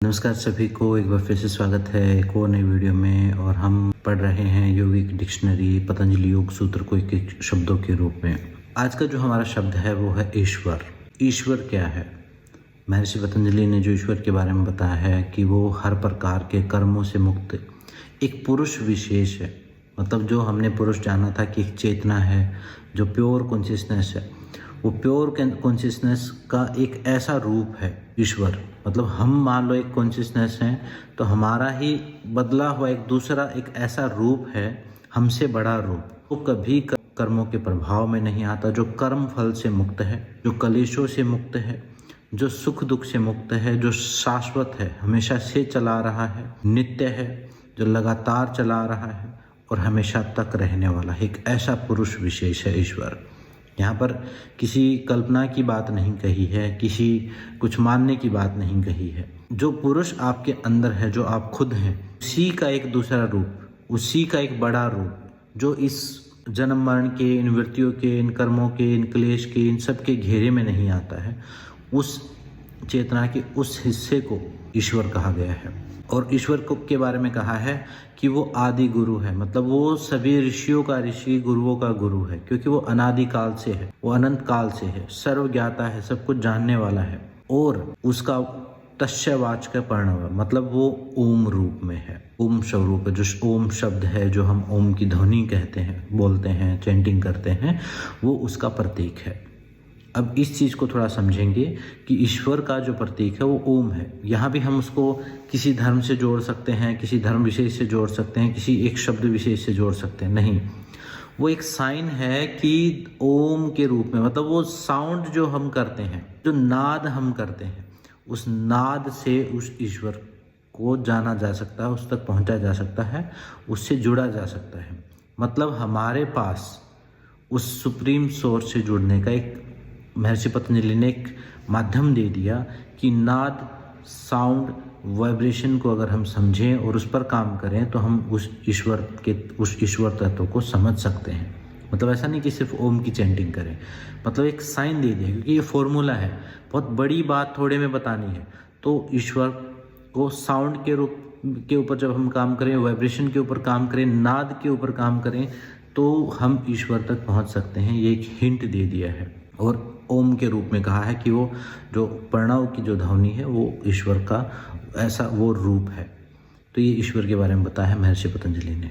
नमस्कार सभी को, एक बार फिर से स्वागत है एक और नई वीडियो में। और हम पढ़ रहे हैं योगिक डिक्शनरी पतंजलि योग सूत्र को एक शब्दों के रूप में। आज का जो हमारा शब्द है वो है ईश्वर। ईश्वर क्या है? महर्षि पतंजलि ने जो ईश्वर के बारे में बताया है कि वो हर प्रकार के कर्मों से मुक्त एक पुरुष विशेष है। मतलब जो हमने पुरुष जाना था कि एक चेतना है जो प्योर कॉन्शियसनेस है, वो प्योर कॉन्शियसनेस का एक ऐसा रूप है ईश्वर। मतलब हम मान लो एक कॉन्शियसनेस है, तो हमारा ही बदला हुआ एक दूसरा एक ऐसा रूप है, हमसे बड़ा रूप। वो कभी कर्मों के प्रभाव में नहीं आता, जो कर्म फल से मुक्त है, जो कलेशों से मुक्त है, जो सुख दुख से मुक्त है, जो शाश्वत है, हमेशा से चला रहा है, नित्य है, जो लगातार चला रहा है और हमेशा तक रहने वाला है। एक ऐसा पुरुष विशेष है ईश्वर। यहाँ पर किसी कल्पना की बात नहीं कही है, किसी कुछ मानने की बात नहीं कही है। जो पुरुष आपके अंदर है, जो आप खुद हैं, उसी का एक दूसरा रूप, उसी का एक बड़ा रूप, जो इस जन्म मरण के, इन वृत्तियों के, इन कर्मों के, इन क्लेश के, इन सब के घेरे में नहीं आता है, उस चेतना के उस हिस्से को ईश्वर कहा गया है। और ईश्वर को के बारे में कहा है कि वो आदि गुरु है। मतलब वो सभी ऋषियों का ऋषि, गुरुओं का गुरु है, क्योंकि वो अनादि काल से है, वो अनंत काल से है, सर्वज्ञाता है, सब कुछ जानने वाला है। और उसका तस्यवाचक प्रणव, मतलब वो ओम रूप में है, ओम स्वरूप है। जो ओम शब्द है, जो हम ओम की ध्वनि कहते हैं, बोलते हैं, चैंटिंग करते हैं, वो उसका प्रतीक है। अब इस चीज़ को थोड़ा समझेंगे कि ईश्वर का जो प्रतीक है वो ओम है। यहाँ भी हम उसको किसी धर्म से जोड़ सकते हैं, किसी धर्म विशेष से जोड़ सकते हैं, किसी एक शब्द विशेष से जोड़ सकते हैं। नहीं, वो एक साइन है कि ओम के रूप में, मतलब वो साउंड जो हम करते हैं, जो नाद हम करते हैं, उस नाद से उस ईश्वर को जाना जा सकता है, उस तक पहुँचा जा सकता है, उससे जुड़ा जा सकता है। मतलब हमारे पास उस सुप्रीम सोर्स से जुड़ने का एक महर्षि पतंजलि ने एक माध्यम दे दिया कि नाद, साउंड, वाइब्रेशन को अगर हम समझें और उस पर काम करें तो हम उस ईश्वर तत्व को समझ सकते हैं। मतलब ऐसा नहीं कि सिर्फ ओम की चैंटिंग करें, मतलब एक साइन दे दिया, क्योंकि ये फॉर्मूला है, बहुत बड़ी बात थोड़े में बतानी है। तो ईश्वर को साउंड के रूप के ऊपर जब हम काम करें, वाइब्रेशन के ऊपर काम करें, नाद के ऊपर काम करें, तो हम ईश्वर तक पहुंच सकते हैं। ये एक हिंट दे दिया है। और ओम के रूप में कहा है कि वो जो प्रणव की जो ध्वनि है वो ईश्वर का ऐसा वो रूप है। तो ये ईश्वर के बारे में बताया है महर्षि पतंजलि ने।